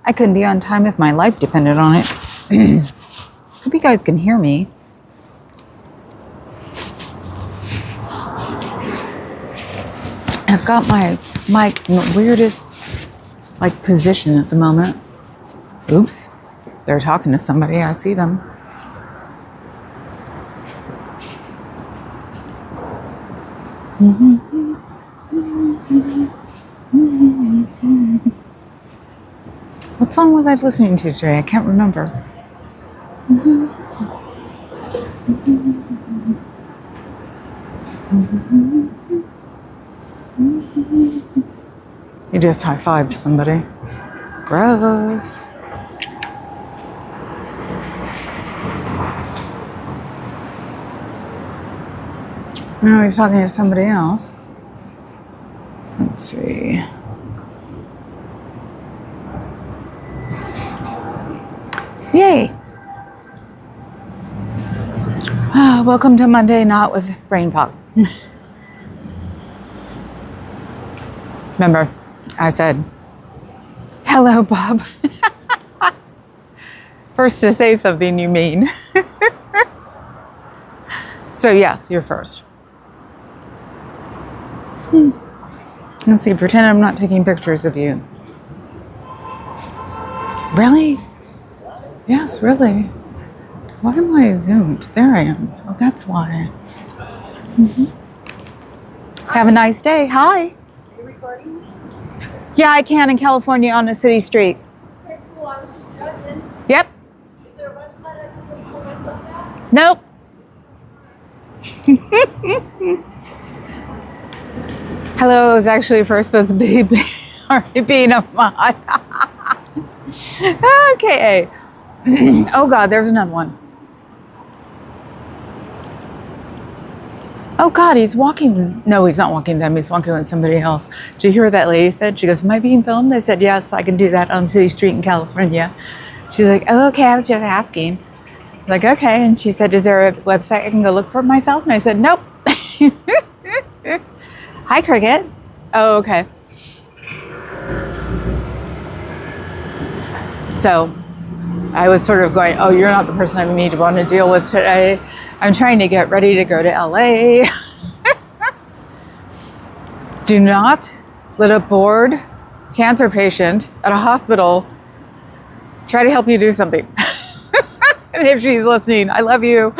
I couldn't be on time if my life depended on it. Hope you guys can hear me. I've got my mic in the weirdest position at the moment. Oops. They're talking to somebody. I see them. What song was I listening to today? I can't remember. You just high-fived somebody. Gross. No, he's talking to somebody else. Let's see. Yay! Welcome to Monday, not with brain fog. Remember, I said, hello, Bob. First to say something you mean. So yes, you're first. Let's see, pretend I'm not taking pictures of you. Really? Yes, really. Why am I zoomed? There I am. Oh, that's why. Have a nice day. Hi. Are you recording me? Yeah, I can in California on a city street. Okay, cool. I was just checking. Yep. Is there a website I can look for myself at? Nope. Hello, it was actually first supposed to be already being a mod. Okay. Oh God, there's another one. Oh God, he's walking. No, he's not walking them. He's walking with somebody else. Did you hear what that lady said? She goes, am I being filmed? I said, yes, I can do that on City Street in California. She's like, oh, okay, I was just asking. I was like, okay. And she said, is there a website I can go look for myself? And I said, nope. Hi, Cricket. Oh, okay. So I was sort of going, oh, you're not the person I need to want to deal with today. I'm trying to get ready to go to LA. Do not let a bored cancer patient at a hospital try to help you do something. And if she's listening, I love you.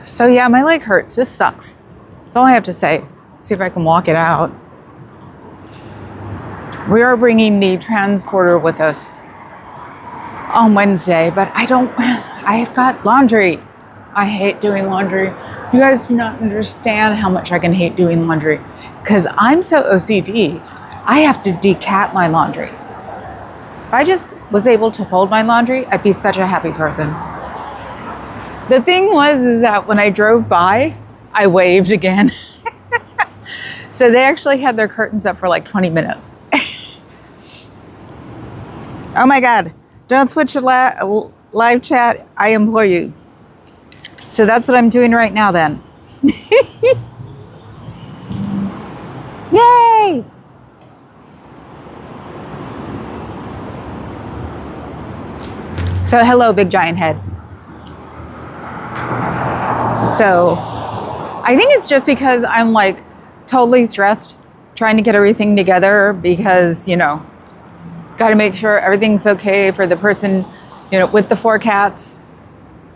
So yeah, my leg hurts. This sucks. That's all I have to say. See if I can walk it out. We are bringing the transporter with us on Wednesday, but I have got laundry. I hate doing laundry. You guys do not understand how much I can hate doing laundry because I'm so OCD. I have to decat my laundry. If I just was able to fold my laundry, I'd be such a happy person. The thing is that when I drove by, I waved again. So they actually had their curtains up for like 20 minutes. Oh my God, don't switch your live chat, I implore you. So that's what I'm doing right now then. Yay! So hello, big giant head. So I think it's just because I'm like totally stressed trying to get everything together because, got to make sure everything's okay for the person, with the 4 cats.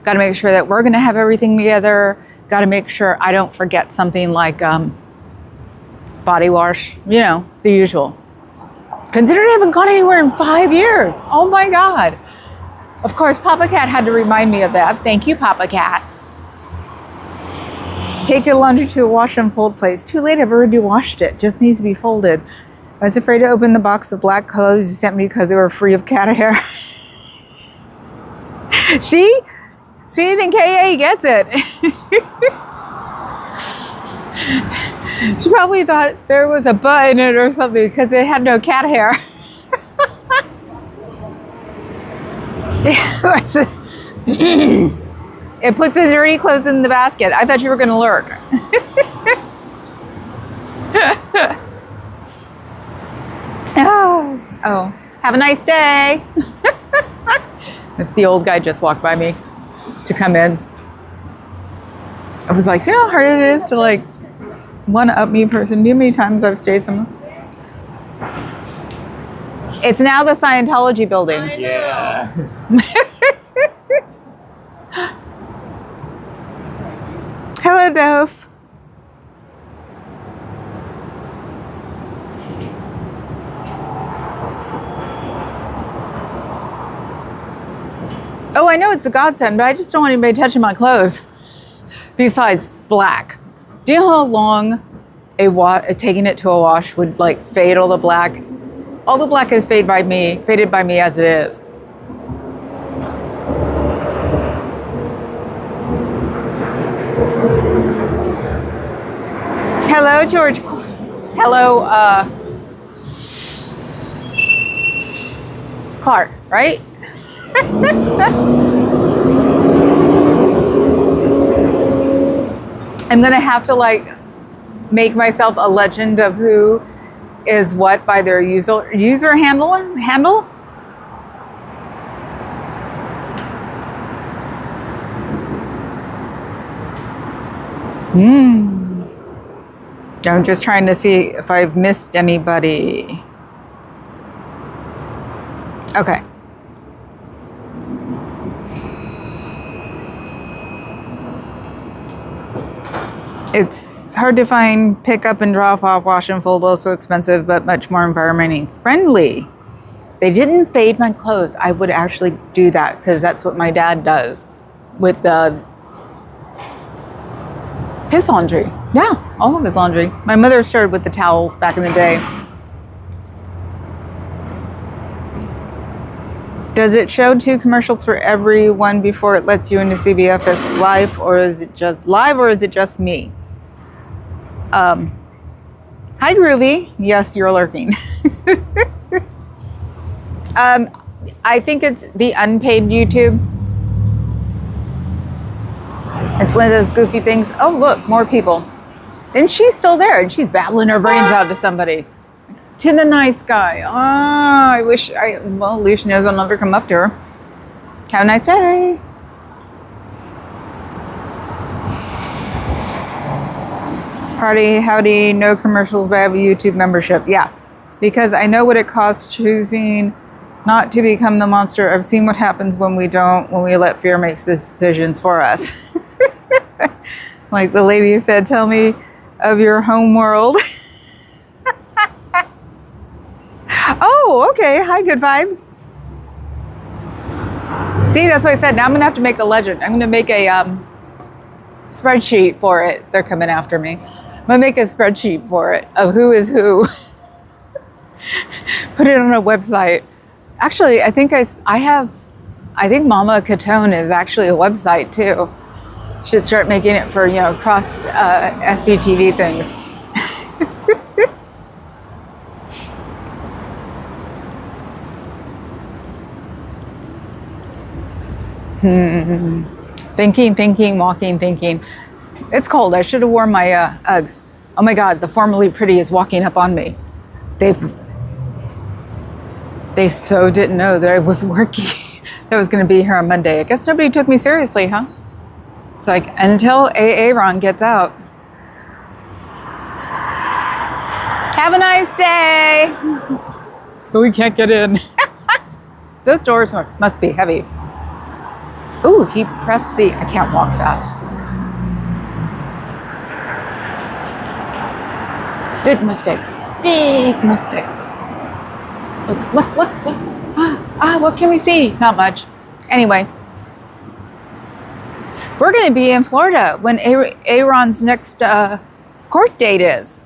Got to make sure that we're going to have everything together. Got to make sure I don't forget something like body wash, the usual. Considering I haven't gone anywhere in 5 years. Oh my God. Of course, Papa Cat had to remind me of that. Thank you, Papa Cat. Take your laundry to a wash and fold place. Too late, I've already washed it. Just needs to be folded. I was afraid to open the box of black clothes you sent me because they were free of cat hair. See? See, I think KA gets it. She probably thought there was a butt in it or something because it had no cat hair. It puts his dirty clothes in the basket. I thought you were going to lurk. Oh, have a nice day. The old guy just walked by me to come in. I was like, you know how hard it is to like one-up me person? Do you know how many times I've stayed somewhere? It's now the Scientology building. Yeah. Hello, Dove. Oh, I know it's a godsend, but I just don't want anybody touching my clothes. Besides, black. Do you know how long taking it to a wash would like fade all the black? All the black is faded by me as it is. Hello, George. Hello, Clark, right? I'm gonna have to like make myself a legend of who is what by their user handle. I'm just trying to see if I've missed anybody. Okay. It's hard to find pick up and drop off, wash and fold, also expensive, but much more environmentally friendly. They didn't fade my clothes. I would actually do that because that's what my dad does with his laundry. Yeah, all of his laundry. My mother started with the towels back in the day. Does it show 2 commercials for everyone before it lets you into CBFS live, or is it just me? Hi, Groovy. Yes, you're lurking. I think it's the unpaid YouTube. It's one of those goofy things. Oh, look, more people. And she's still there, and she's babbling her brains out to somebody. To the nice guy. I wish well, at least she knows I'll never come up to her. Have a nice day. Party, howdy, no commercials, but I have a YouTube membership. Yeah, because I know what it costs choosing not to become the monster. I've seen what happens when we let fear make the decisions for us. Like the lady said, tell me of your home world. Oh, okay. Hi, good vibes. See, that's what I said. Now I'm going to have to make a legend. I'm going to make a spreadsheet for it. They're coming after me. I'm going to make a spreadsheet for it of who is who. Put it on a website. Actually, I think I think Mama Catone is actually a website too. Should start making it for, cross SBTV things. Thinking, walking, thinking. It's cold. I should have worn my Uggs. Oh my God, the formerly pretty is walking up on me. They so didn't know that I was working. That I was going to be here on Monday. I guess nobody took me seriously, huh? It's like, until Aaron gets out. Have a nice day. We can't get in. Those doors must be heavy. Ooh, he pressed I can't walk fast. Big mistake. Big mistake. Look. What can we see? Not much. Anyway. We're going to be in Florida when Aaron's next court date is.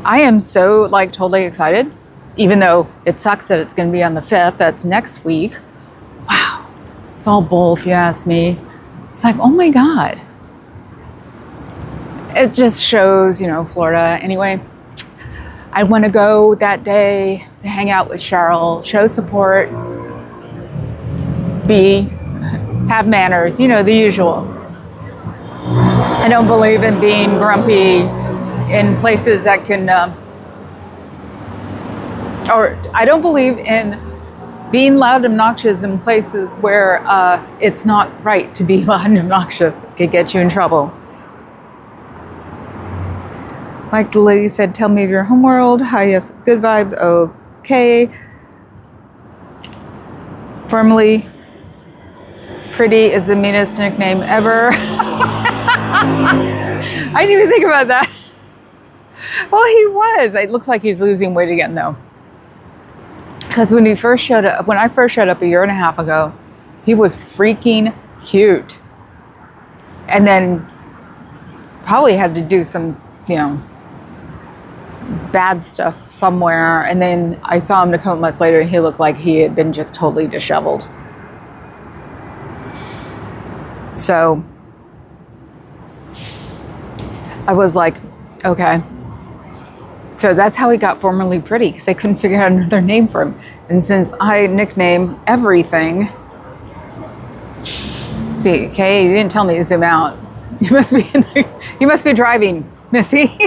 I am so totally excited, even though it sucks that it's going to be on the 5th. That's next week. Wow. It's all bull if you ask me. It's like, oh my God. It just shows, Florida. Anyway, I want to go that day to hang out with Cheryl, show support, be have manners, you know, the usual. I don't believe in being grumpy in places that can, or I don't believe in being loud and obnoxious in places where it's not right to be loud and obnoxious. It could get you in trouble. Like the lady said, tell me of your homeworld. Hi, yes, it's good vibes. Okay. Formerly, pretty is the meanest nickname ever. I didn't even think about that. Well, he was. It looks like he's losing weight again, though. Because when I first showed up a year and a half ago, he was freaking cute. And then probably had to do some, you know, bad stuff somewhere. And then I saw him a couple months later and he looked like he had been just totally disheveled. So I was like, okay. So that's how he got formerly pretty, because I couldn't figure out another name for him. And since I nickname everything, see, okay, you didn't tell me to zoom out. You must be driving, Missy.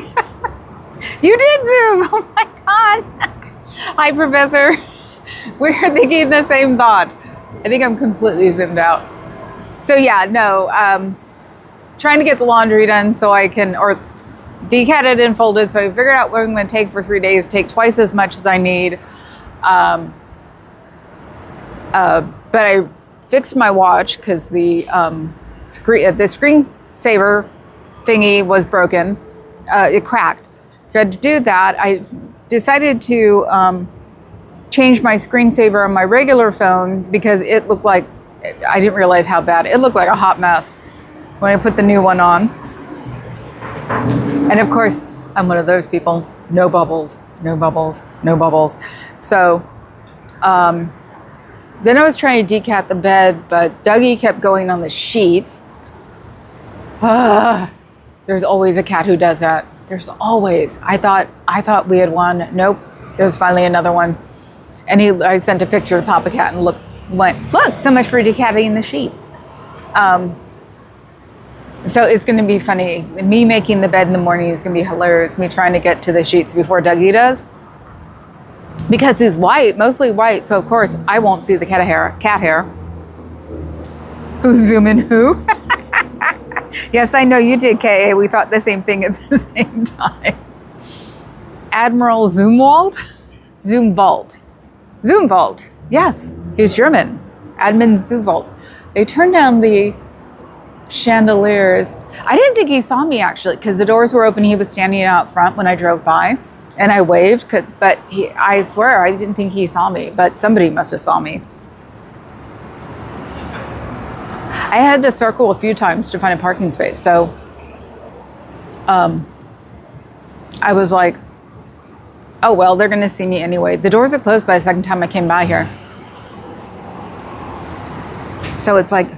You did zoom. Oh my God. Hi, Professor. We're thinking the same thought. I think I'm completely zoomed out. So yeah, no, trying to get the laundry done so I can, or decatted and folded, so I figured out what I'm going to take for 3 days, take twice as much as I need. But I fixed my watch because the screensaver thingy was broken. It cracked. So I had to do that. I decided to change my screensaver on my regular phone because it looked like, I didn't realize how bad, it looked like a hot mess when I put the new one on. And of course, I'm one of those people, no bubbles, no bubbles, no bubbles. So then I was trying to decat the bed, but Dougie kept going on the sheets. There's always a cat who does that. There's always. I thought we had one. Nope. There was finally another one. And I sent a picture to Papa Cat and went, look, so much for decatting the sheets. So it's going to be funny. Me making the bed in the morning is going to be hilarious. Me trying to get to the sheets before Dougie does. Because he's white, mostly white. So of course I won't see the cat hair. Who's zooming who? Yes, I know you did, K.A. We thought the same thing at the same time. Admiral Zumwalt? Zumwalt. Yes, he's German. Admin Zumwalt. They turned down the chandeliers. I didn't think he saw me actually, because the doors were open. He was standing out front when I drove by, and I waved. But I swear I didn't think he saw me. But somebody must have saw me. I had to circle a few times to find a parking space. So I was like, oh well, they're gonna see me anyway. The doors are closed by the second time I came by here. So it's like,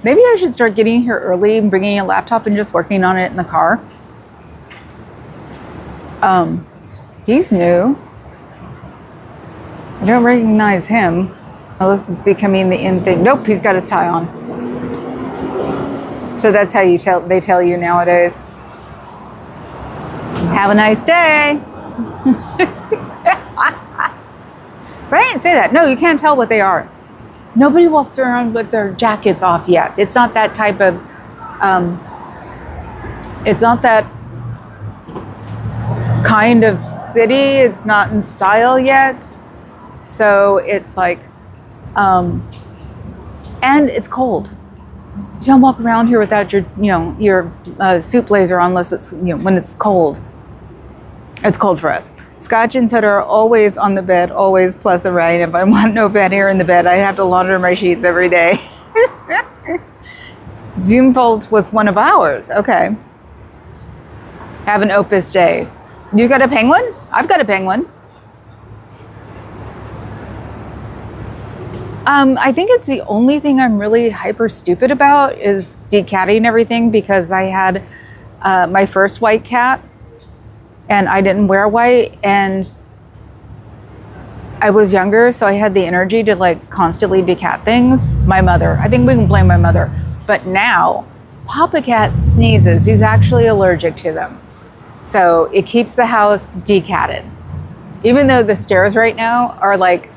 maybe I should start getting here early and bringing a laptop and just working on it in the car. He's new. I don't recognize him unless it's becoming the in thing. Nope, he's got his tie on. So that's how they tell you nowadays. Have a nice day. But I didn't say that. No, you can't tell what they are. Nobody walks around with their jackets off yet. It's not that type of, it's not that kind of city. It's not in style yet. So it's like, and it's cold. You don't walk around here without your suit blazer on unless it's, when it's cold. It's cold for us. Scotch and soda are always on the bed, always plus a rain. If I want no bed hair in the bed, I have to launder my sheets every day. Zoomfold was one of ours. Okay. Have an Opus day. You got a penguin? I've got a penguin. I think it's the only thing I'm really hyper stupid about is decatting everything, because I had my first white cat and I didn't wear white, and I was younger, so I had the energy to like constantly decat things. My mother, I think we can blame my mother. But now, Papa Cat sneezes. He's actually allergic to them. So it keeps the house decatted. Even though the stairs right now are like,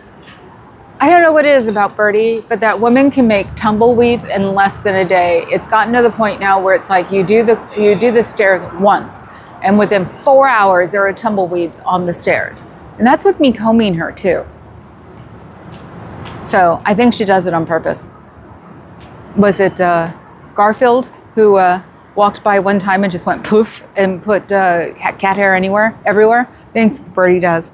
I don't know what it is about Birdie, but that woman can make tumbleweeds in less than a day. It's gotten to the point now where it's like you do the stairs once, and within 4 hours there are tumbleweeds on the stairs. And that's with me combing her too. So I think she does it on purpose. Was it Garfield who walked by one time and just went poof and put cat hair everywhere? I think Birdie does.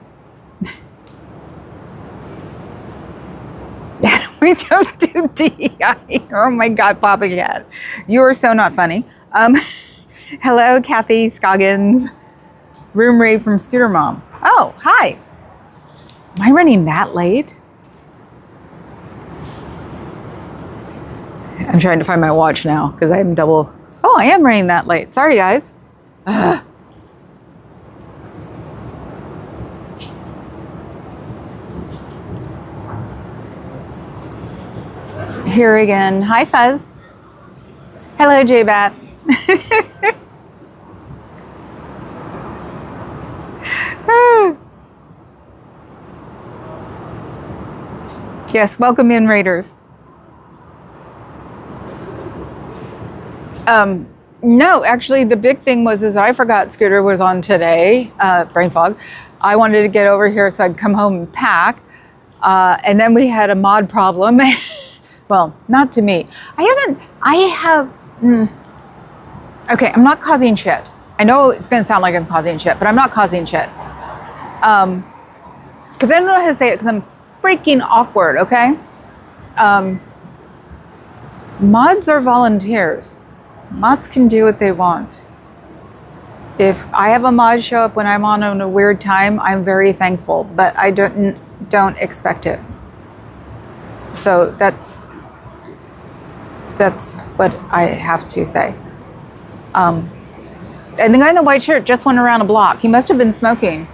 We don't do DEI. Oh my God, Papa Cat. You are so not funny. Hello, Kathy Scoggins. Room raid from Scooter Mom. Oh, hi. Am I running that late? I'm trying to find my watch now because I'm double. Oh, I am running that late. Sorry, guys. Ugh. Here again. Hi, Fuzz. Hello, J-Bat. Yes, welcome in, Raiders. No, actually, the big thing was I forgot Scooter was on today, brain fog. I wanted to get over here so I'd come home and pack. And then we had a mod problem. Well, not to me. Okay, I'm not causing shit. I know it's going to sound like I'm causing shit, but I'm not causing shit. Because I don't know how to say it because I'm freaking awkward, okay? Mods are volunteers. Mods can do what they want. If I have a mod show up when I'm on a weird time, I'm very thankful, but I don't expect it. So that's what I have to say. And the guy in the white shirt just went around a block. He must have been smoking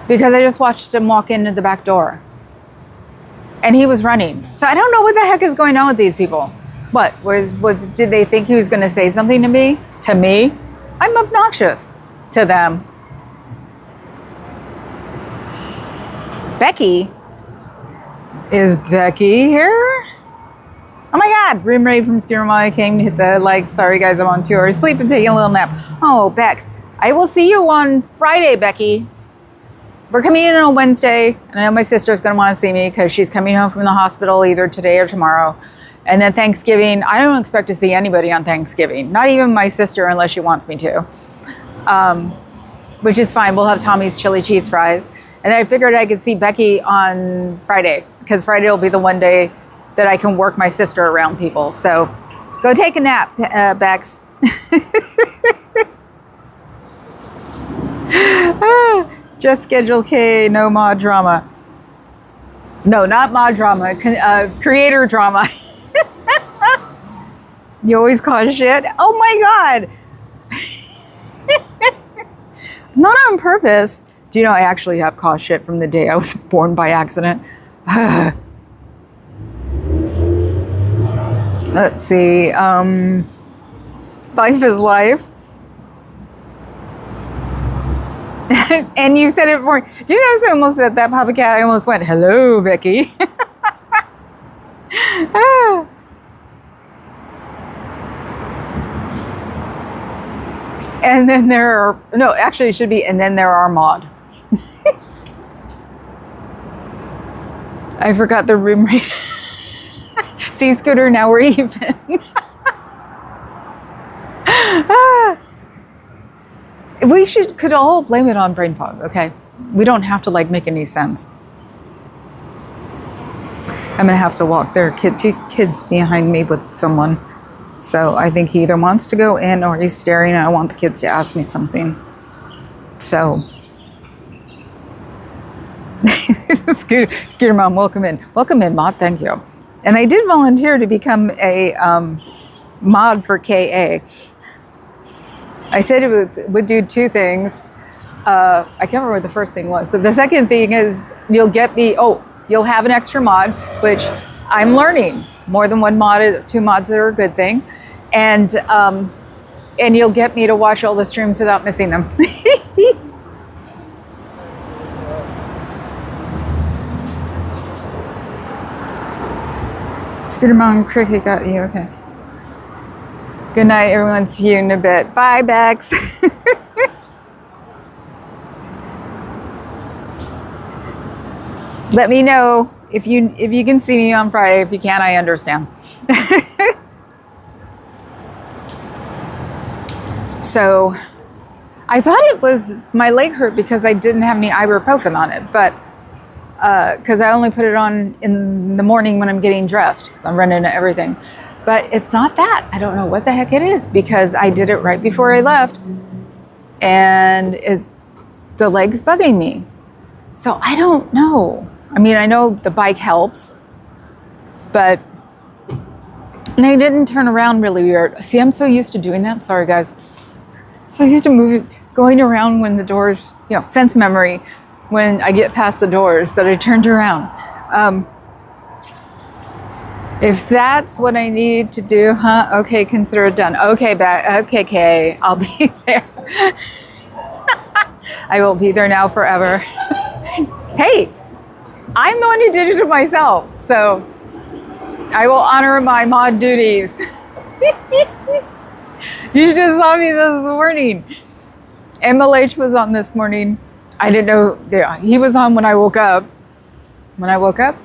because I just watched him walk into the back door. And he was running. So I don't know what the heck is going on with these people. What did they think he was going to say something to me? To me? I'm obnoxious to them. Becky? Is Becky here? Oh my God, room raid from Skirma. Came to hit the like, sorry guys, I'm on tour. Sleep and taking a little nap. Oh, Bex. I will see you on Friday, Becky. We're coming in on Wednesday. And I know my sister's going to want to see me because she's coming home from the hospital either today or tomorrow. And then Thanksgiving, I don't expect to see anybody on Thanksgiving. Not even my sister unless she wants me to. Which is fine. We'll have Tommy's chili cheese fries. And I figured I could see Becky on Friday because Friday will be the one day that I can work my sister around people. So go take a nap, Bex. Just schedule K, no mod drama. No, not mod drama, creator drama. You always cause shit? Oh my God. Not on purpose. Do you know I actually have caused shit from the day I was born by accident? Let's see. Life is life. And you said it before. Do you notice I almost said that, Papa Cat? I almost went, hello, Becky. And then there are, no, actually it should be, and then there are mod. I forgot the room rate. See, Scooter, now we're even. We could all blame it on brain fog, okay? We don't have to like make any sense. I'm gonna have to walk. There are two kids behind me with someone. So I think he either wants to go in or he's staring and I want the kids to ask me something. So, Scooter Mom, welcome in. Welcome in, Mod, thank you. And I did volunteer to become a mod for KA. I said it would do two things. I can't remember what the first thing was, but the second thing is you'll have an extra mod, which I'm learning. More than one mod, 2 mods are a good thing. And you'll get me to watch all the streams without missing them. Scooter Mom Cricket got you, okay. Good night, everyone. See you in a bit. Bye, Bex. Let me know if you can see me on Friday. If you can't, I understand. So I thought it was my leg hurt because I didn't have any ibuprofen on it, but because I only put it on in the morning when I'm getting dressed because I'm running to everything. But it's not that. I don't know what the heck it is because I did it right before I left and the leg's bugging me. So I don't know. I mean, I know the bike helps, but and I didn't turn around really weird. See, I'm so used to doing that. Sorry, guys. So I used to going around when the doors, sense memory, when I get past the doors that I turned around. If that's what I need to do, huh? Okay, consider it done. Okay, okay, I'll be there. I will be there now forever. Hey, I'm the one who did it to myself, so I will honor my mod duties. You should have saw me this morning. MLH was on this morning. I didn't know. Yeah, he was on when I woke up. When I woke up?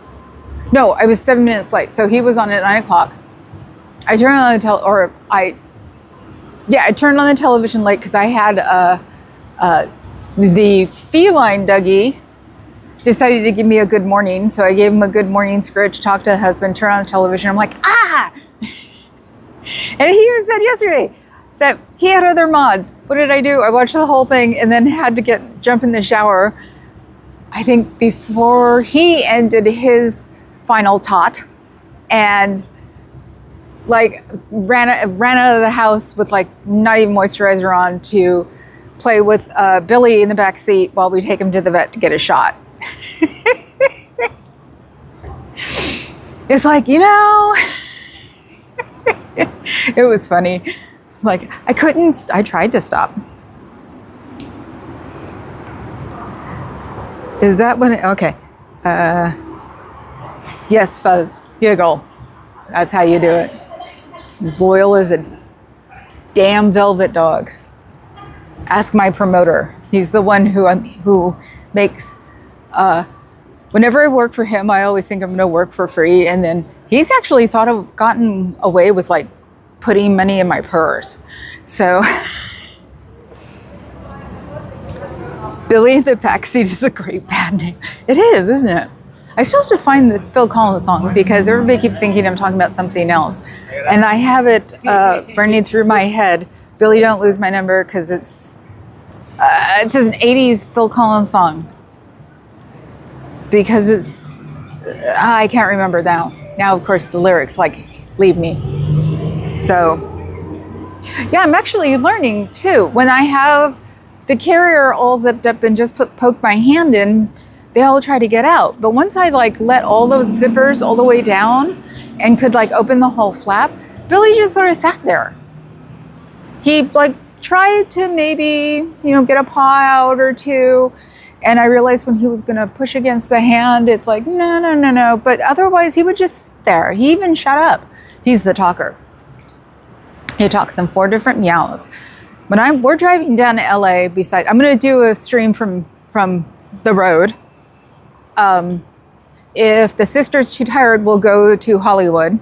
No, I was 7 minutes late. So he was on at 9 o'clock. I turned on the I turned on the television late because I had the feline Dougie decided to give me a good morning. So I gave him a good morning scritch, talked to the husband, turned on the television. I'm like, ah! And he even said yesterday that he had other mods. What did I do? I watched the whole thing and then had to jump in the shower, I think before he ended his final tot, and ran out of the house with not even moisturizer on to play with Billy in the back seat while we take him to the vet to get a shot. It's it was funny. It's I tried to stop. Is that when okay. Yes, Fuzz. Giggle. That's how you do it. Loyal as a damn velvet dog. Ask my promoter. He's the one who makes whenever I work for him, I always think I'm going to work for free, and then he's actually gotten away with putting money in my purse. So Billy in the Backseat is a great band name. It is, isn't it? I still have to find the Phil Collins song because everybody keeps thinking I'm talking about something else. And I have it burning through my head. Billy, don't lose my number, because it's an 80s Phil Collins song. Because it's, I can't remember now. Now, of course, the lyrics leave me. So, yeah, I'm actually learning too. When I have the carrier all zipped up and just poke my hand in, they all try to get out. But once I let all the zippers all the way down and could open the whole flap, Billy just sort of sat there. He tried to maybe, get a paw out or two. And I realized when he was going to push against the hand, it's no. But otherwise, he would just sit there. He even shut up. He's the talker. He talks in 4 different meows. When we're driving down to LA, I'm going to do a stream from the road. If the sister's too tired, we'll go to Hollywood.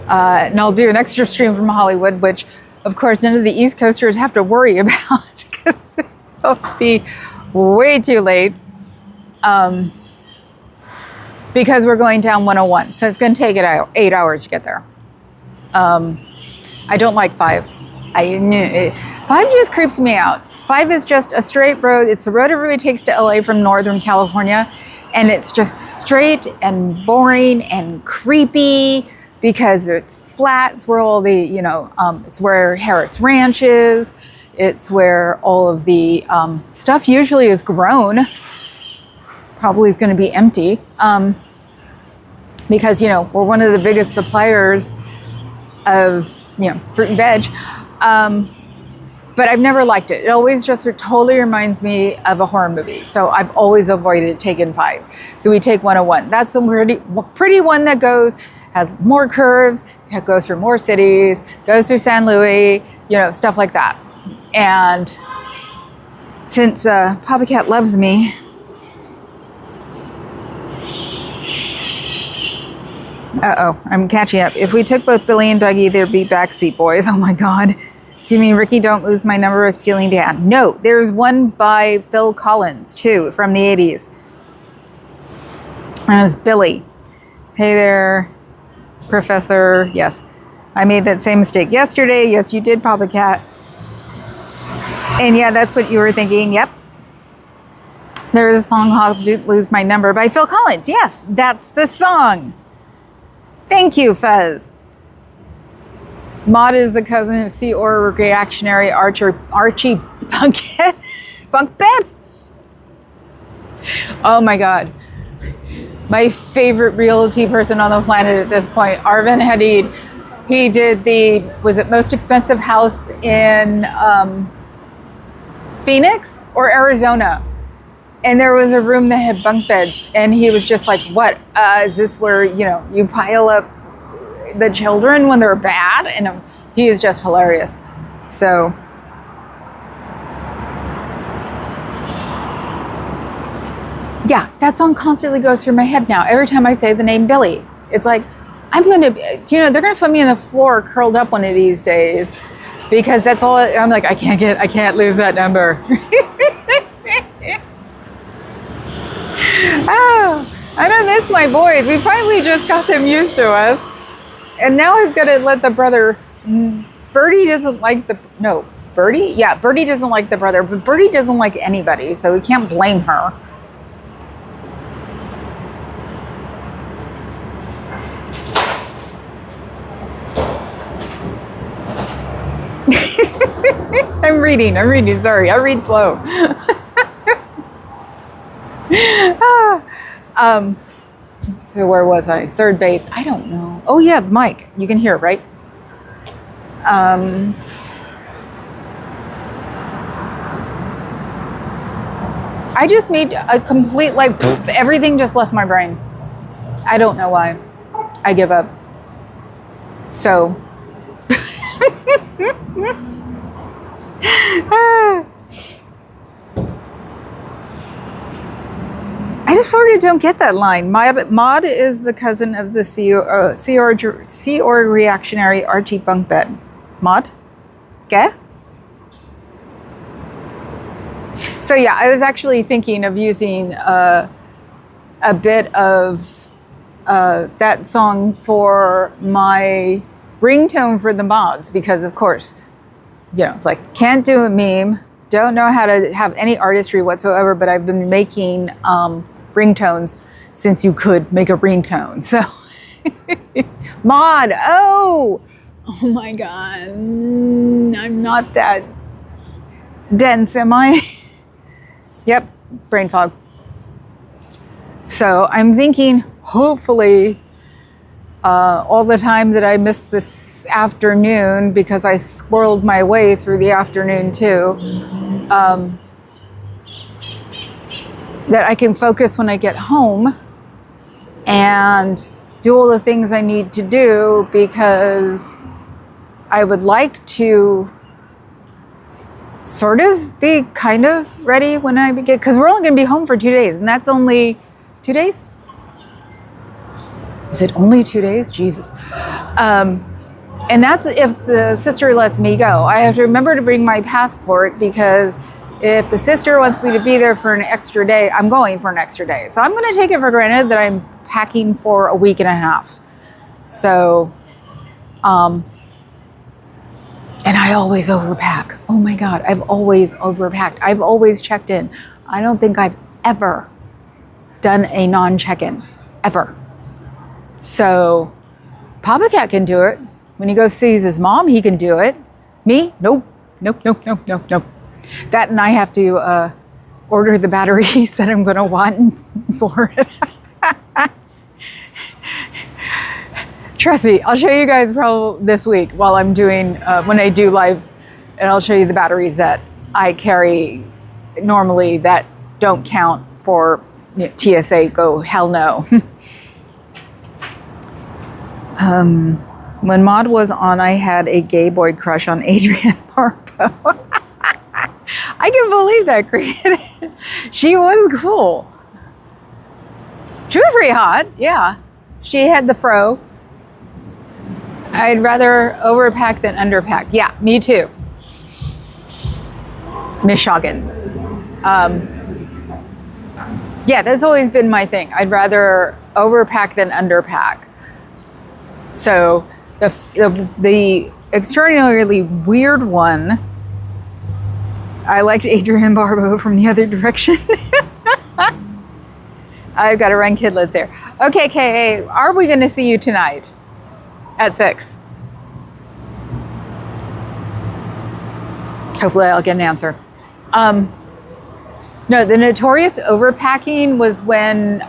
And I'll do an extra stream from Hollywood, which, of course, none of the East Coasters have to worry about because it'll be way too late. Because we're going down 101. So it's going to take 8 hours to get there. I don't like 5. 5 just creeps me out. 5 is just a straight road. It's the road everybody takes to LA from Northern California. And it's just straight and boring and creepy because it's flat. It's where all the, it's where Harris Ranch is. It's where all of the stuff usually is grown. Probably is going to be empty because, we're one of the biggest suppliers of, fruit and veg. But I've never liked it. It always just totally reminds me of a horror movie. So I've always avoided taking 5. So we take 101. That's the pretty one that has more curves, goes through more cities, goes through San Luis, stuff like that. And since Papa Cat loves me, I'm catching up. If we took both Billy and Dougie, there'd be backseat boys. Oh my God. Do you mean Ricky Don't Lose My Number with Stealing Dan? No, there's one by Phil Collins too, from the 80s. And it's Billy. Hey there, Professor. Yes, I made that same mistake yesterday. Yes, you did, Papa Cat. And yeah, that's what you were thinking. Yep. There is a song called Don't Lose My Number by Phil Collins. Yes, that's the song. Thank you, Fez. Maud is the cousin of Sea Or reactionary Archie Bunkhead. Bunkbed? Oh my God. My favorite realty person on the planet at this point, Arvin Hadid. He did was it Most Expensive House in Phoenix or Arizona? And there was a room that had bunk beds. And he was just like, what? Is this where, you pile up the children when they're bad? And he is just hilarious. So yeah, that song constantly goes through my head now. Every time I say the name Billy, it's like, they're going to put me on the floor curled up one of these days because that's all I'm like, I can't lose that number. Oh, I don't miss my boys. We finally just got them used to us. And now I've got to let the brother, Birdie doesn't like Birdie? Yeah, Birdie doesn't like the brother, but Birdie doesn't like anybody, so we can't blame her. I'm reading, sorry, I read slow. So where was I? Third base. I don't know. Oh yeah, the mic. You can hear it, right? I just made a complete everything just left my brain. I don't know why. I give up. So. I just sort of don't get that line. Maud is the cousin of the Sea Or reactionary Archie Bunkbed. Maud? Okay? So yeah, I was actually thinking of using a bit of that song for my ringtone for the mods because, of course, it's like, can't do a meme, don't know how to have any artistry whatsoever, but I've been making ringtones since you could make a ringtone. So, Mod, oh my God, I'm not that dense, am I? Yep, brain fog. So I'm thinking, hopefully, all the time that I missed this afternoon because I squirreled my way through the afternoon too, that I can focus when I get home and do all the things I need to do because I would like to sort of be kind of ready when I begin, because we're only going to be home for 2 days, and that's only 2 days? Is it only 2 days? Jesus. And that's if the sister lets me go. I have to remember to bring my passport because if the sister wants me to be there for an extra day, I'm going for an extra day. So I'm going to take it for granted that I'm packing for a week and a half. So, and I always overpack. Oh my God, I've always overpacked. I've always checked in. I don't think I've ever done a non-check-in, ever. So Papa Cat can do it. When he goes sees his mom, he can do it. Me? Nope. Nope, nope, nope, nope, nope. That, and I have to order the batteries that I'm going to want for it. Trust me, I'll show you guys probably this week while I'm doing, when I do lives, and I'll show you the batteries that I carry normally that don't count for TSA. Go hell no. When Maud was on, I had a gay boy crush on Adrienne Barbeau. I can believe that, created. She was cool. She was pretty hot, yeah. She had the fro. I'd rather overpack than underpack. Yeah, me too. Miss Shoggins. Yeah, that's always been my thing. I'd rather overpack than underpack. So the extraordinarily weird one, I liked Adrienne Barbeau from the other direction. I've got to run kidlets here. Okay, KA, are we going to see you tonight at 6? Hopefully I'll get an answer. No, the notorious overpacking was when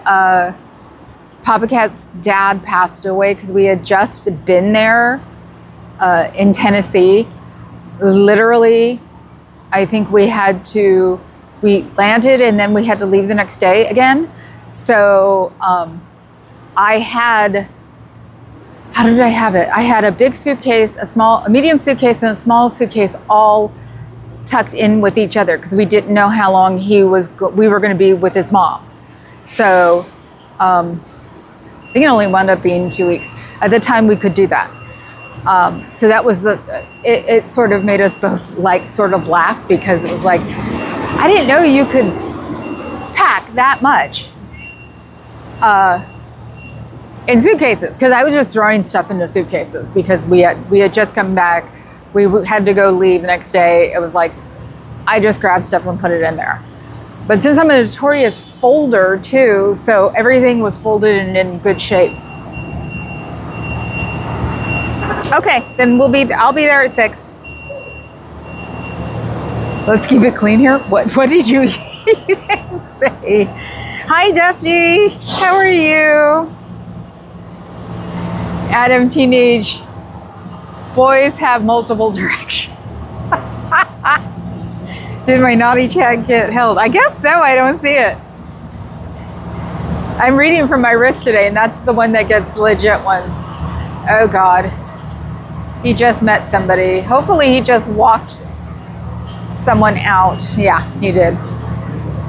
Papa Cat's dad passed away, because we had just been there in Tennessee. Literally, I think we landed and then we had to leave the next day again. So I had, how did I have it? I had a big suitcase, a medium suitcase, and a small suitcase, all tucked in with each other, because we didn't know how long we were going to be with his mom. So I think it only wound up being 2 weeks. At the time, we could do that. So that was it sort of made us both sort of laugh, because it was like, I didn't know you could pack that much in suitcases, because I was just throwing stuff into suitcases because we had just come back. We had to go leave the next day. It was like, I just grabbed stuff and put it in there. But since I'm a notorious folder too, so everything was folded and in good shape. Okay, then I'll be there at 6. Let's keep it clean here. What did you even say? Hi, Dusty. How are you? Adam, teenage boys have multiple directions. Did my naughty chat get held? I guess so. I don't see it. I'm reading from my wrist today, and that's the one that gets legit ones. Oh, God. He just met somebody. Hopefully, he just walked someone out. Yeah, he did.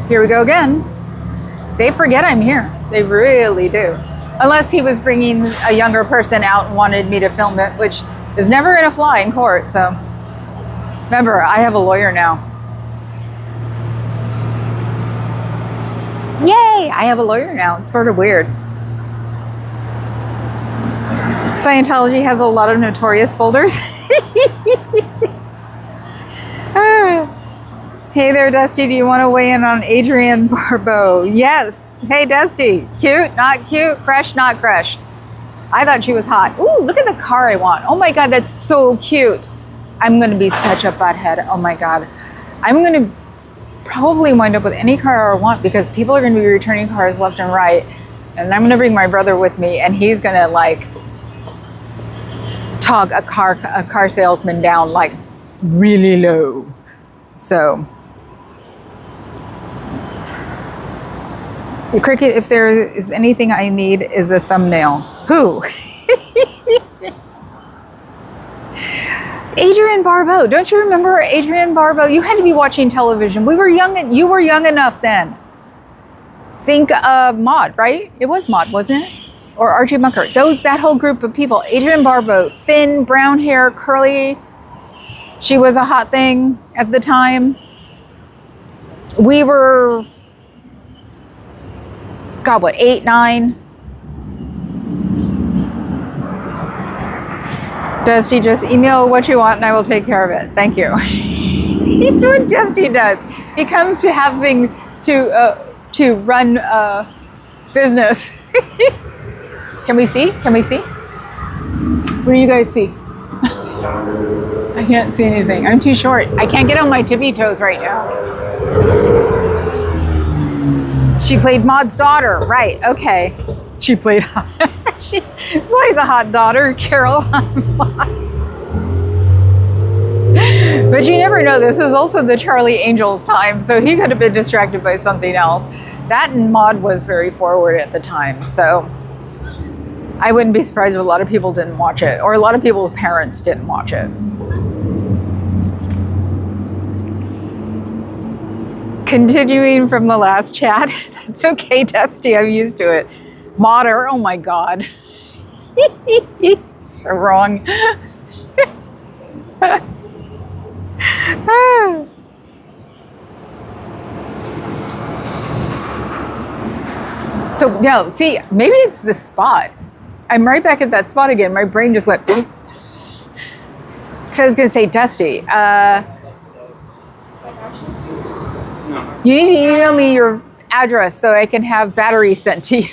Here we go again. They forget I'm here. They really do. Unless he was bringing a younger person out and wanted me to film it, which is never going to fly in court. So remember, I have a lawyer now. Yay, I have a lawyer now. It's sort of weird. Scientology has a lot of notorious folders. Hey there, Dusty. Do you want to weigh in on Adrienne Barbeau? Yes. Hey, Dusty. Cute, not cute, fresh, not fresh. I thought she was hot. Ooh, look at the car I want. Oh my God, that's so cute. I'm going to be such a butthead. Oh my God. I'm going to probably wind up with any car I want, because people are going to be returning cars left and right. And I'm going to bring my brother with me, and he's going to talk a car salesman down really low. So, the Cricket, if there is anything I need, is a thumbnail. Who? Adrienne Barbeau. Don't you remember Adrienne Barbeau? You had to be watching television. We were young, and you were young enough then. Think of Maud, right? It was Maud, wasn't it? Or Archie Bunker. That whole group of people. Adrienne Barbeau, thin, brown hair, curly. She was a hot thing at the time. We were, God, what, 8, 9? Dusty, just email what you want and I will take care of it. Thank you. It's what Dusty does. He comes to have things to run business. Can we see? Can we see? What do you guys see? I can't see anything. I'm too short. I can't get on my tippy toes right now. She played Maud's daughter. Right, okay. She played she played the hot daughter, Carol on Maud. But you never know. This was also the Charlie Angel's time, so he could have been distracted by something else. That and Maud was very forward at the time, so I wouldn't be surprised if a lot of people didn't watch it, or a lot of people's parents didn't watch it. Continuing from the last chat, that's okay, Dusty, I'm used to it. Modder, oh my God. So wrong. So, no, see, maybe it's the spot. I'm right back at that spot again. My brain just went. So I was going to say, Dusty, you need to email me your address so I can have batteries sent to you.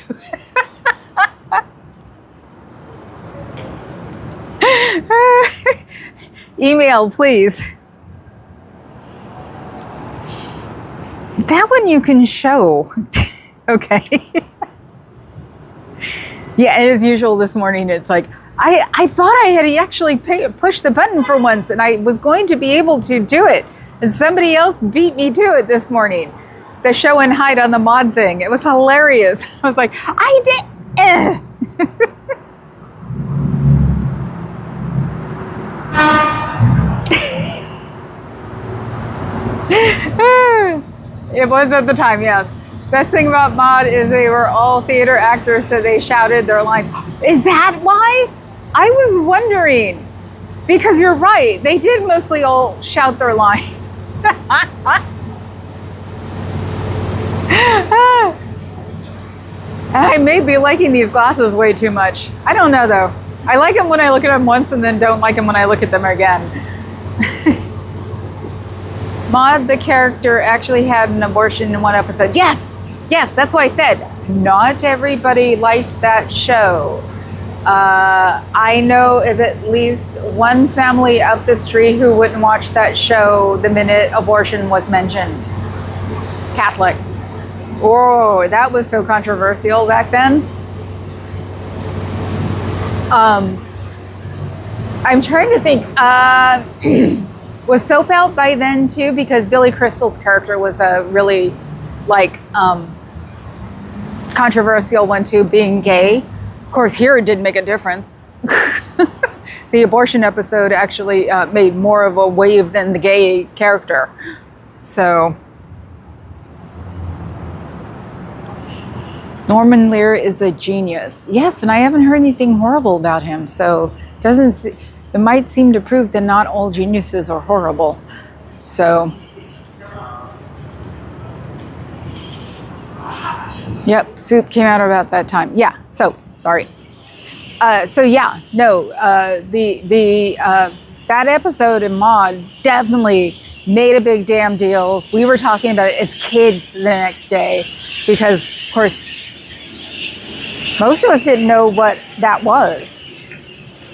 Email, please. That one you can show. Okay. Yeah, and as usual this morning, it's like, I thought I had actually pushed the button for once and I was going to be able to do it. And somebody else beat me to it this morning. The show and hide on the mod thing. It was hilarious. I was like, I did. It was at the time, yes. Best thing about Mod is they were all theater actors, so they shouted their lines. Is that why? I was wondering. Because you're right, they did mostly all shout their line. I may be liking these glasses way too much. I don't know though. I like them when I look at them once and then don't like them when I look at them again. Maud, the character, actually had an abortion in one episode. Yes, yes, that's why I said not everybody liked that show. I know of at least one family up the street who wouldn't watch that show the minute abortion was mentioned. Catholic. Oh, that was so controversial back then. I'm trying to think. Was soap out by then too? Because Billy Crystal's character was a really controversial one too, being gay. Of course, here it didn't make a difference. The abortion episode actually made more of a wave than the gay character. So Norman Lear is a genius. Yes, and I haven't heard anything horrible about him. So it might seem to prove that not all geniuses are horrible. So, yep, Soup came out about that time. Yeah, so, sorry. So yeah, no, that episode in Maud definitely made a big damn deal. We were talking about it as kids the next day because, of course, most of us didn't know what that was.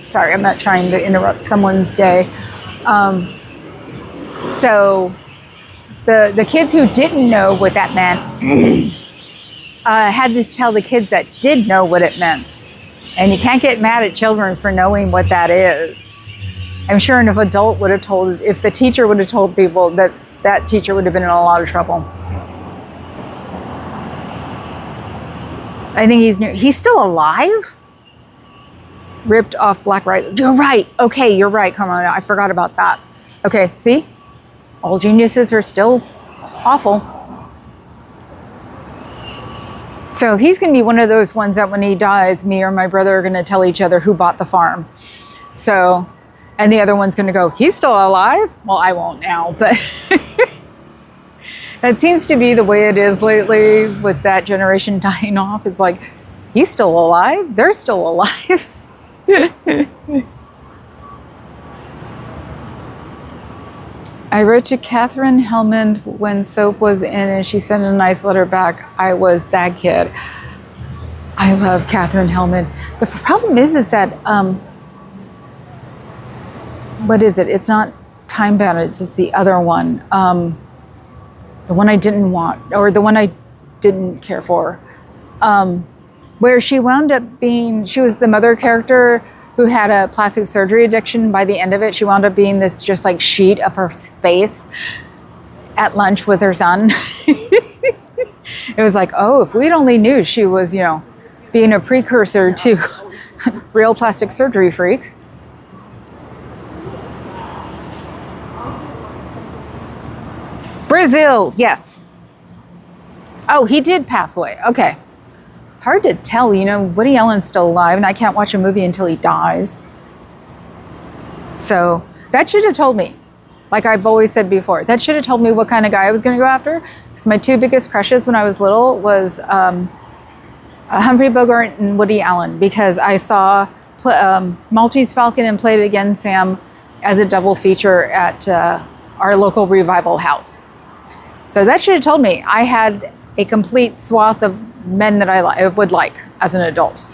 Sorry, I'm not trying to interrupt someone's day. So the kids who didn't know what that meant had to tell the kids that did know what it meant. And you can't get mad at children for knowing what that is. I'm sure if the teacher would have told people that teacher would have been in a lot of trouble. I think he's still alive? Ripped off Black Right. You're right. Okay, you're right, Carmela. I forgot about that. Okay, see? All geniuses are still awful. So he's going to be one of those ones that when he dies, me or my brother are going to tell each other who bought the farm. So, and the other one's going to go, he's still alive? Well, I won't now, but that seems to be the way it is lately with that generation dying off. It's like, he's still alive? They're still alive. I wrote to Catherine Hellman when Soap was in and she sent a nice letter back. I was that kid. I love Catherine Hellman. The problem is that what is it? It's not Time Bandits. It's the other one. The one I didn't want, or the one I didn't care for. Where she wound up being, she was the mother character who had a plastic surgery addiction. By the end of it, she wound up being this just like sheet of her face at lunch with her son. It was like, oh, if we'd only knew she was, being a precursor to real plastic surgery freaks. Brazil, yes. Oh, he did pass away. Okay. It's hard to tell, Woody Allen's still alive, and I can't watch a movie until he dies. So that should have told me, like I've always said before, that should have told me what kind of guy I was going to go after. Because my two biggest crushes when I was little was Humphrey Bogart and Woody Allen, because I saw Maltese Falcon and Play It Again, Sam as a double feature at our local revival house. So that should have told me I had a complete swath of men that I would like as an adult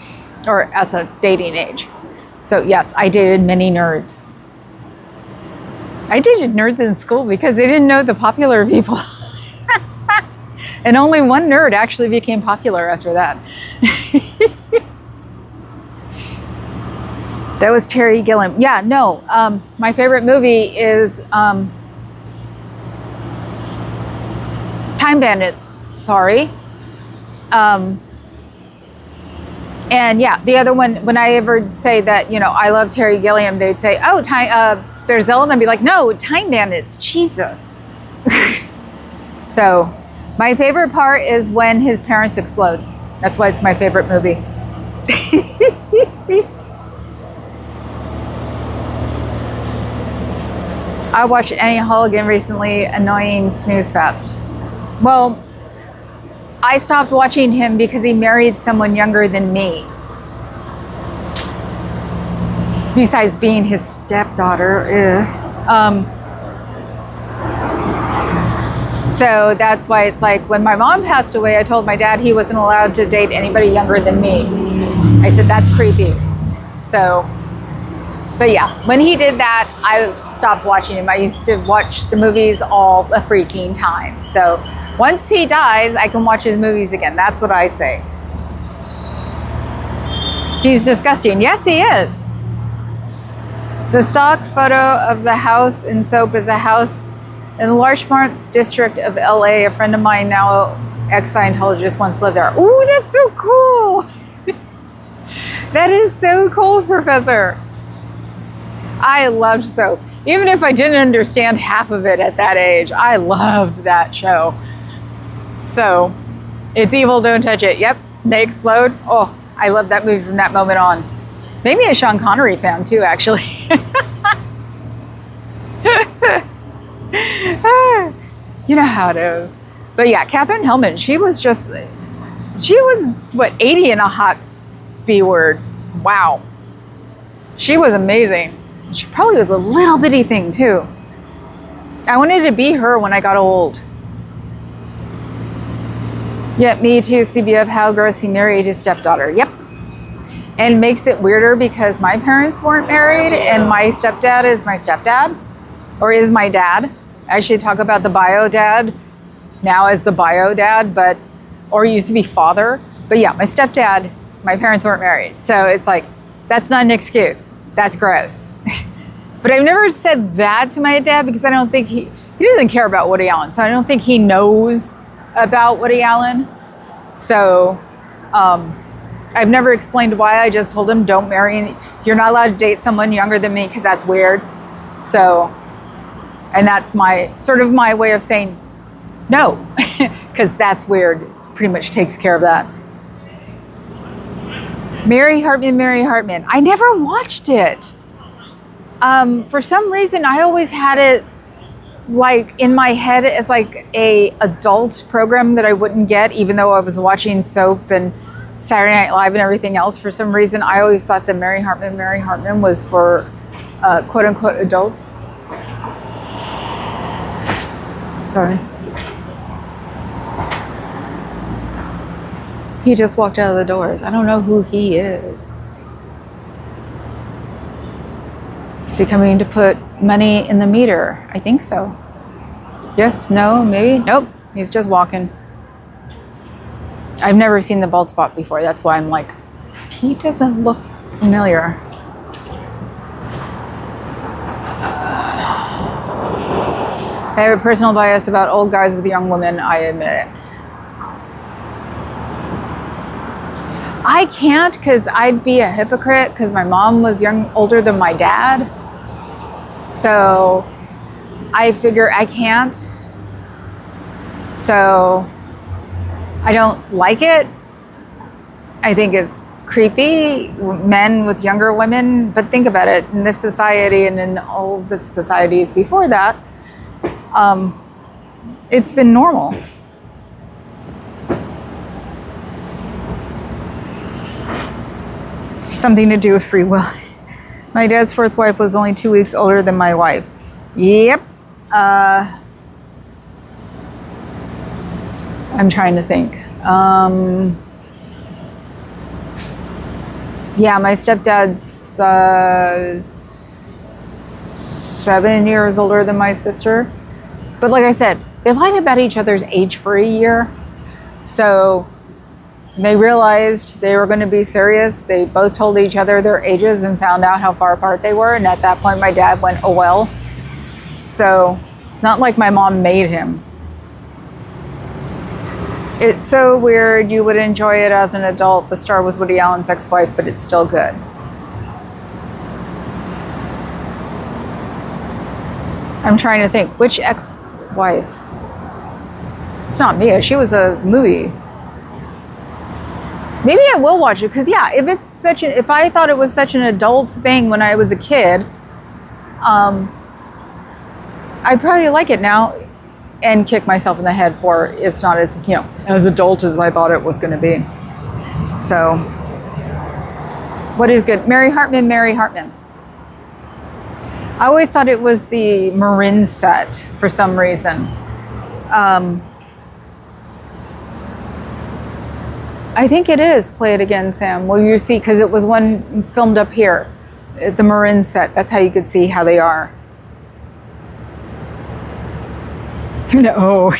or as a dating age. So yes, I dated many nerds. I dated nerds in school because they didn't know the popular people. And only one nerd actually became popular after that. That was Terry Gilliam. Yeah, no, my favorite movie is Time Bandits, sorry. And yeah, the other one, when I ever say that, I love Terry Gilliam, they'd say, oh, there's Zelda, and I'd be like, no, Time Bandits, Jesus. So my favorite part is when his parents explode. That's why it's my favorite movie. I watched Annie Hall again recently, annoying snooze fest. Well, I stopped watching him because he married someone younger than me. Besides being his stepdaughter. So that's why it's like when my mom passed away, I told my dad he wasn't allowed to date anybody younger than me. I said, that's creepy. So, but yeah, when he did that, I stopped watching him. I used to watch the movies all the freaking time. So once he dies, I can watch his movies again. That's what I say. He's disgusting. Yes, he is. The stock photo of the house in Soap is a house in the Larchmont district of LA. A friend of mine, now ex-Scientologist, once lived there. Ooh, that's so cool. That is so cool, Professor. I loved Soap. Even if I didn't understand half of it at that age, I loved that show. So, it's evil, don't touch it. Yep, they explode. Oh, I love that movie from that moment on. Made me a Sean Connery fan too, actually. You know how it is. But yeah, Katherine Hellman, she was what, 80 and a hot B word. Wow. She was amazing. She probably was a little bitty thing too. I wanted to be her when I got old. Yep, me too, CBF, how gross, he married his stepdaughter. Yep. And makes it weirder because my parents weren't married and my stepdad is my stepdad, or is my dad. I should talk about the bio dad now as the bio dad, or used to be father. But yeah, my stepdad, my parents weren't married. So it's like, that's not an excuse. That's gross. But I've never said that to my dad because I don't think he doesn't care about Woody Allen. So I don't think he knows about Woody Allen. So I've never explained why. I just told him, don't marry, you're not allowed to date someone younger than me because that's weird. So, and that's my way of saying no, because that's weird. It pretty much takes care of that. Mary Hartman. I never watched it. For some reason, I always had it like in my head as like a adult program that I wouldn't get, even though I was watching Soap and Saturday Night Live and everything else. For some reason, I always thought that Mary Hartman was for quote unquote adults. Sorry. He just walked out of the doors. I don't know who he is. Is he coming to put money in the meter? I think so. Yes, no, maybe. Nope, he's just walking. I've never seen the bald spot before. That's why I'm like, he doesn't look familiar. I have a personal bias about old guys with young women, I admit it. I can't, because I'd be a hypocrite, because my mom was older than my dad. So I figure I can't. So I don't like it. I think it's creepy, men with younger women. But think about it, in this society and in all the societies before that, it's been normal. Something to do with free will. My dad's fourth wife was only 2 weeks older than my wife. Yep. I'm trying to think. Yeah, my stepdad's 7 years older than my sister. But like I said, they lied about each other's age for a year. So they realized they were going to be serious. They both told each other their ages and found out how far apart they were. And at that point, my dad went, oh well. So it's not like my mom made him. It's so weird. You would enjoy it as an adult. The star was Woody Allen's ex-wife, but it's still good. I'm trying to think. Which ex-wife? It's not Mia. She was a movie. Maybe I will watch it, because yeah, if I thought it was such an adult thing when I was a kid, I'd probably like it now and kick myself in the head for it's not as, as adult as I thought it was going to be. So, what is good? Mary Hartman. I always thought it was the Marin set for some reason. I think it is. Play it again, Sam. Well, you see, because it was one filmed up here, at the Marin set. That's how you could see how they are. No.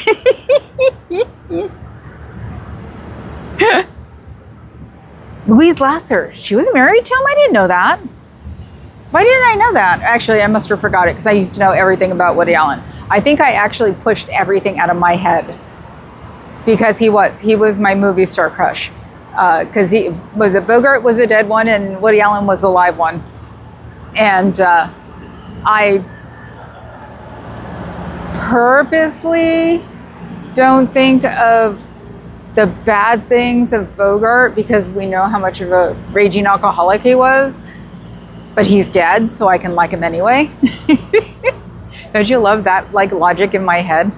Louise Lasser. She was married to him? I didn't know that. Why didn't I know that? Actually, I must have forgot it, because I used to know everything about Woody Allen. I think I actually pushed everything out of my head. Because he was my movie star crush. Because Bogart was a dead one and Woody Allen was a live one. And I purposely don't think of the bad things of Bogart, because we know how much of a raging alcoholic he was. But he's dead, so I can like him anyway. Don't you love that logic in my head?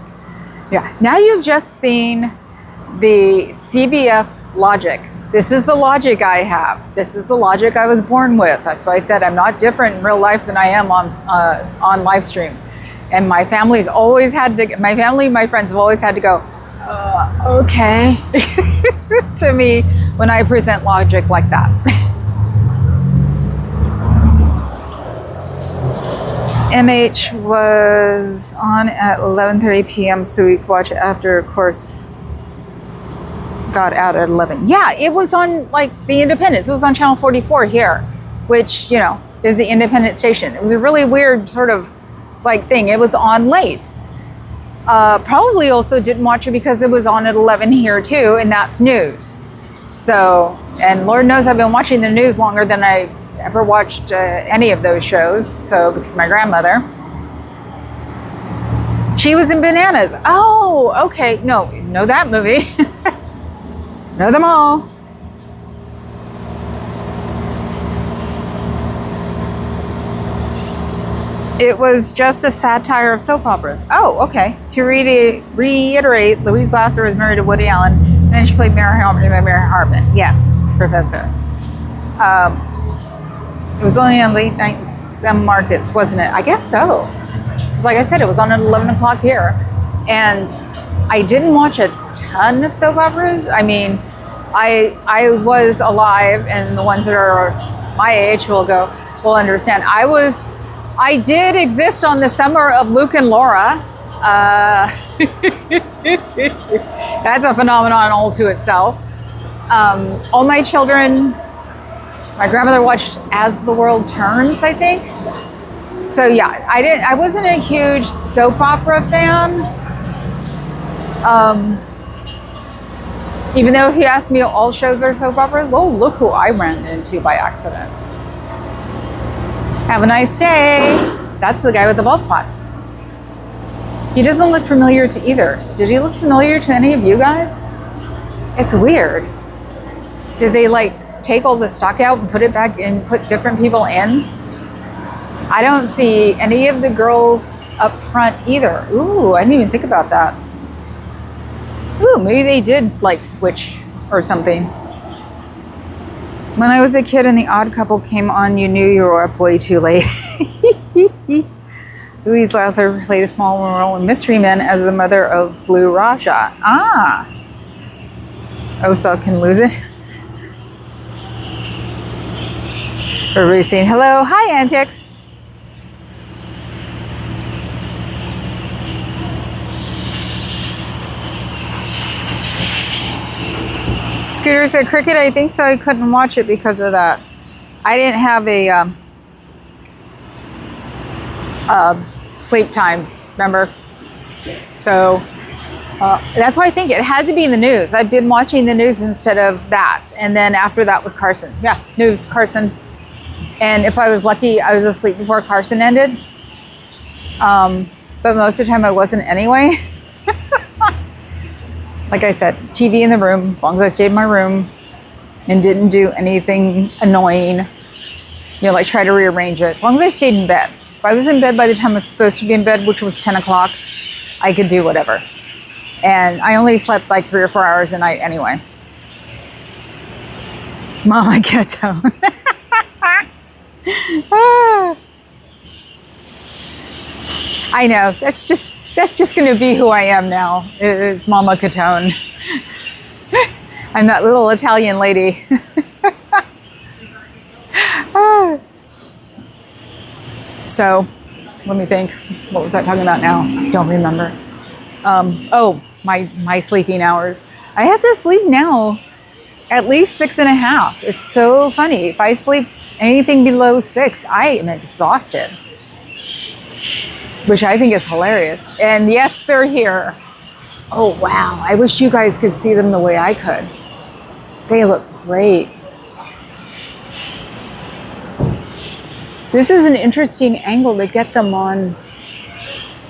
Yeah. Now you've just seen the CBF logic. This is the logic I have. This is the logic I was born with. That's why I said I'm not different in real life than I am on live stream. And my family's always had to. My friends have always had to go, okay, to me when I present logic like that. MH was on at 11:30 p.m. so we could watch it after, of course, got out at 11. Yeah, it was on the Independence. It was on Channel 44 here, which, is the independent station. It was a really weird sort of thing. It was on late. Probably also didn't watch it because it was on at 11 here too, and that's news. So, and Lord knows I've been watching the news longer than I ever watched any of those shows. So, because my grandmother, she was in Bananas. Oh, okay. No, know that movie. Know them all. It was just a satire of soap operas. Oh, okay. To reiterate, Louise Lasser was married to Woody Allen, and then she played Mary Hartman. Yes, Professor. It was only on late night in some markets, wasn't it? I guess so. Because like I said, it was on at 11 o'clock here. And I didn't watch a ton of soap operas. I mean, I was alive, and the ones that are my age will understand. I was I did exist on the summer of Luke and Laura. That's a phenomenon all to itself. All my children, my grandmother watched As the World Turns, I think. So yeah, I wasn't a huge soap opera fan. Even though if you ask me, all shows are soap operas. Oh, look who I ran into by accident. Have a nice day. That's the guy with the bald spot. He doesn't look familiar to either. Did he look familiar to any of you guys? It's weird. Did they like take all the stock out and put it back and put different people in? I don't see any of the girls up front either. Ooh, I didn't even think about that. Ooh, maybe they did like switch or something. When I was a kid and The Odd Couple came on, you knew you were up way too late. Louise Lasser played a small role in Mystery Men as the mother of Blue Raja. Ah! Osa can lose it. Everybody's saying hello. Hi, Antics. Scooter said cricket. I think so. I couldn't watch it because of that. I didn't have a sleep time, remember? So that's why I think it had to be in the news. I've been watching the news instead of that. And then after that was Carson. Yeah, news, Carson. And if I was lucky, I was asleep before Carson ended. But most of the time I wasn't anyway. Like I said, TV in the room, as long as I stayed in my room and didn't do anything annoying, you know, like try to rearrange it. As long as I stayed in bed. If I was in bed by the time I was supposed to be in bed, which was 10 o'clock, I could do whatever. And I only slept like 3 or 4 hours a night anyway. Mama Ghetto. I know, that's just going to be who I am now. It's Mama Catone. I'm that little Italian lady. So, let me think. What was I talking about now? Don't remember. Oh, my sleeping hours. I have to sleep now at least 6.5. It's so funny. If I sleep anything below 6, I am exhausted. Which I think is hilarious. And yes, they're here. Oh, wow. I wish you guys could see them the way I could. They look great. This is an interesting angle to get them on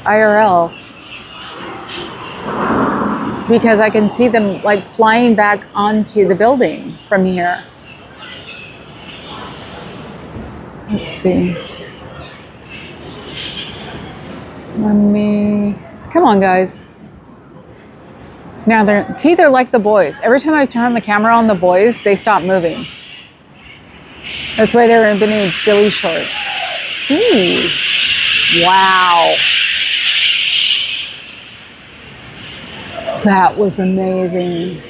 IRL. Because I can see them like flying back onto the building from here. Let's see. Come on, guys. Now they're like the boys. Every time I turn the camera on the boys, they stop moving. That's why they're in Billy shorts. Ooh. Wow. That was amazing.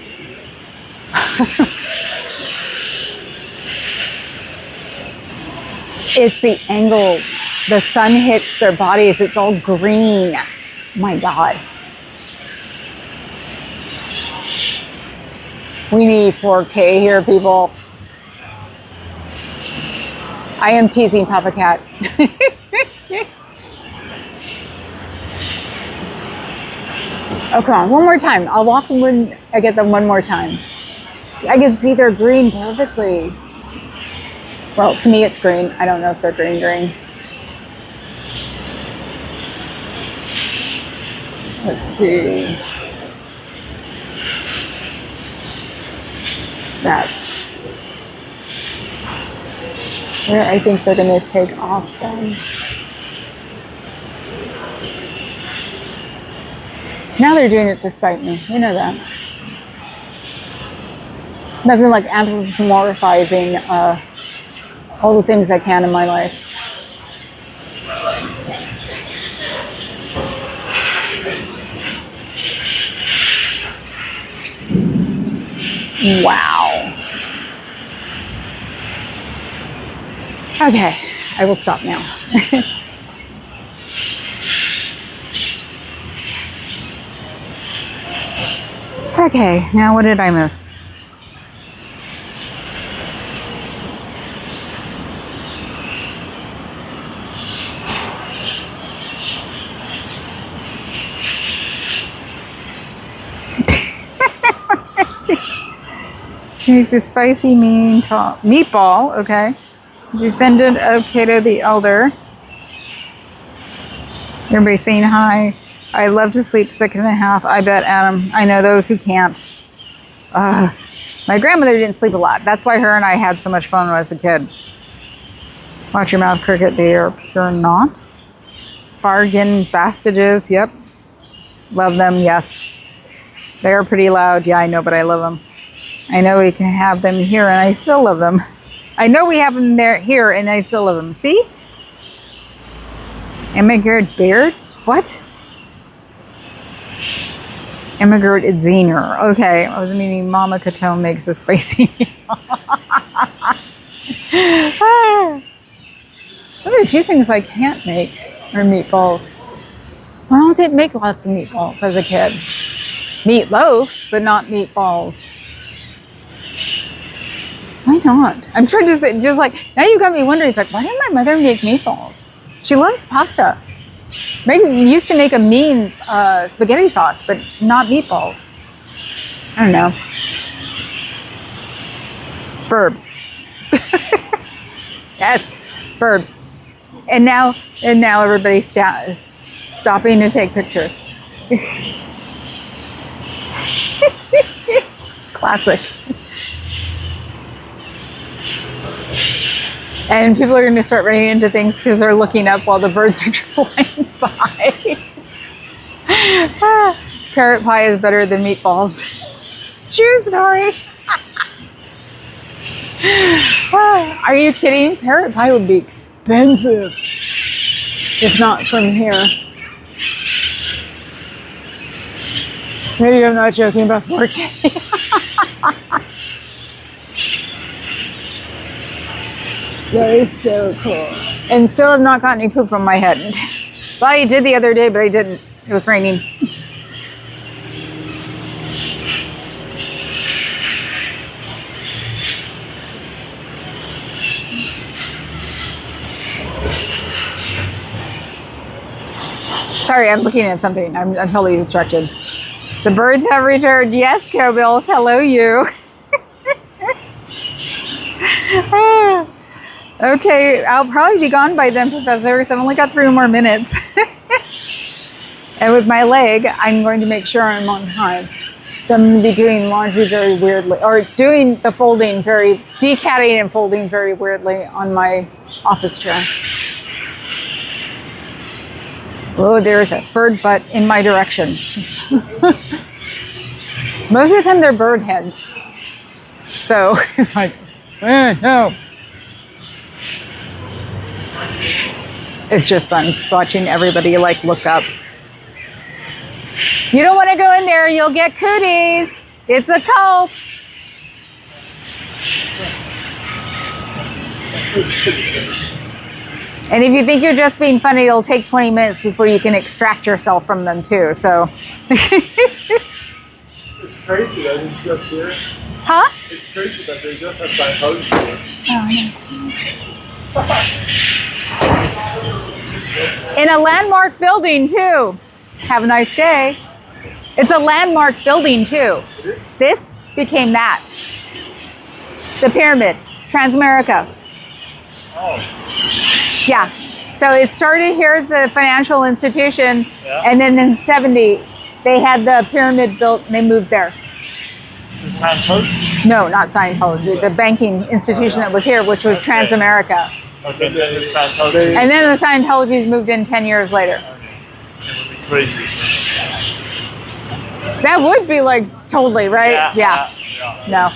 It's the angle. The sun hits their bodies. It's all green. My God. We need 4K here, people. I am teasing Papa Cat. Oh, come on. One more time. I'll walk when I get them one more time. I can see they're green perfectly. Well, to me, it's green. I don't know if they're green. Let's see. That's where I think they're going to take off from. Now they're doing it to spite me. You know that. Nothing like anthropomorphizing all the things I can in my life. Wow. Okay, I will stop now. Okay, now what did I miss? She makes a spicy meatball, okay. Descendant of Cato the Elder. Everybody saying hi. I love to sleep 6.5. I bet, Adam. I know those who can't. My grandmother didn't sleep a lot. That's why her and I had so much fun when I was a kid. Watch your mouth, cricket. They are pure not. Fargan bastages. Yep. Love them. Yes. They are pretty loud. Yeah, I know, but I love them. I know we can have them here, and I still love them. I know we have them there here, and I still love them. See? Immigrant Beard? What? Immigrant Zener. Okay, I was meaning Mama Catone makes a spicy meal. There's only a few things I can't make are meatballs. Well, I didn't make lots of meatballs as a kid. Meatloaf, but not meatballs. Why not? I'm trying to say, just like, now you got me wondering, it's like, why didn't my mother make meatballs? She loves pasta. Used to make a mean spaghetti sauce, but not meatballs. I don't know. Verbs. Yes, verbs. And now everybody's stopping to take pictures. Classic. And people are going to start running into things because they're looking up while the birds are flying by. Carrot pie is better than meatballs. True story. Are you kidding? Carrot pie would be expensive if not from here. Maybe I'm not joking about 4K. That is so cool. And still have not got any poop on my head. Well, I did the other day, but I didn't. It was raining. Sorry, I'm looking at something. I'm totally distracted. The birds have returned. Yes, Cowbill. Hello, you. Okay, I'll probably be gone by then, Professor, because I've only got 3 more minutes. And with my leg, I'm going to make sure I'm on time. So I'm going to be doing laundry very weirdly, or doing the folding decatting and folding very weirdly on my office chair. Oh, there's a bird butt in my direction. Most of the time they're bird heads. So it's like, no. It's just fun watching everybody like look up. You don't want to go in there, you'll get cooties. It's a cult. And if you think you're just being funny, it'll take 20 minutes before you can extract yourself from them too, so. It's crazy that it's just here. Huh? It's crazy that they just have Scientology here. Oh, yeah. In a landmark building too. Have a nice day. It's a landmark building too. This became that. The pyramid, Transamerica. Oh. Yeah. So it started here as a financial institution, Yeah. and then in '70 they had the pyramid built and they moved there. The Scientology? No, not Scientology. The banking institution that was here, which was Transamerica. Okay, then the Scientology. And then the Scientologies moved in 10 years later. Okay. It would be crazy. That would be like totally, right? Yeah. No.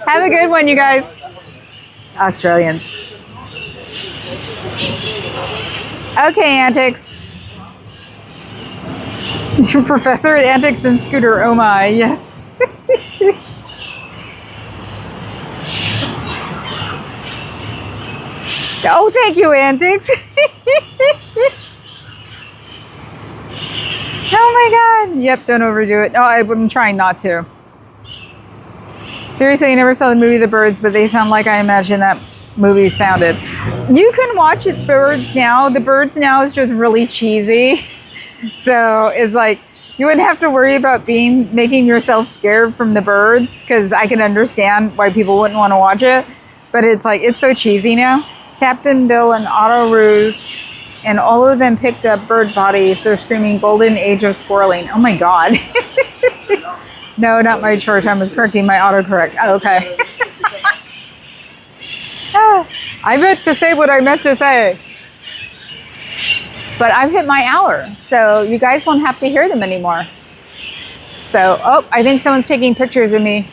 Have a good one, you guys. Australians. Okay, antics. Professor at Antics and Scooter, oh my, yes. Oh, thank you, Antics. Oh my God, Yep, don't overdo it. No, I'm trying not to. Seriously, I never saw the movie The Birds, but they sound like I imagine that movie sounded. You can watch it, Birds Now. The Birds Now is just really cheesy. So it's like, you wouldn't have to worry about making yourself scared from the birds, because I can understand why people wouldn't want to watch it. But it's like, it's so cheesy now. Captain Bill and Otto Ruse, and all of them picked up bird bodies. They're screaming golden age of squirreling. Oh my God. No, not my church. I was correcting my autocorrect. Oh, okay. I meant to say what I meant to say. But I've hit my hour, so you guys won't have to hear them anymore. So, oh, I think someone's taking pictures of me.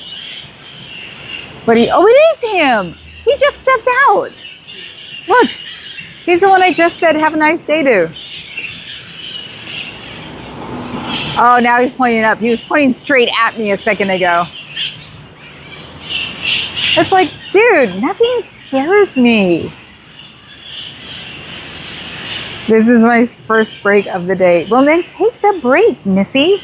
Oh, it is him. He just stepped out. Look, he's the one I just said, have a nice day to. Oh, now he's pointing up. He was pointing straight at me a second ago. It's like, dude, nothing scares me. This is my first break of the day. Well, then take the break, Missy.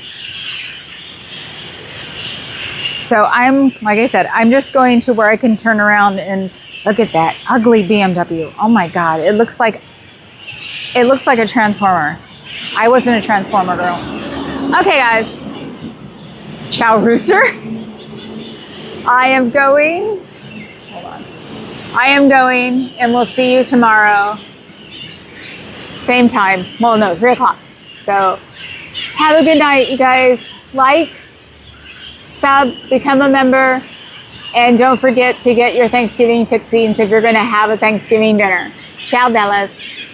So like I said, I'm just going to where I can turn around and look at that ugly BMW. Oh my God, it looks like a Transformer. I wasn't a Transformer girl. Okay, guys. Ciao, Rooster. I am going, and we'll see you tomorrow. Same time. Well, no, 3 o'clock. So have a good night, you guys. Like, sub, become a member, and don't forget to get your Thanksgiving fixings if you're going to have a Thanksgiving dinner. Ciao, Bellas.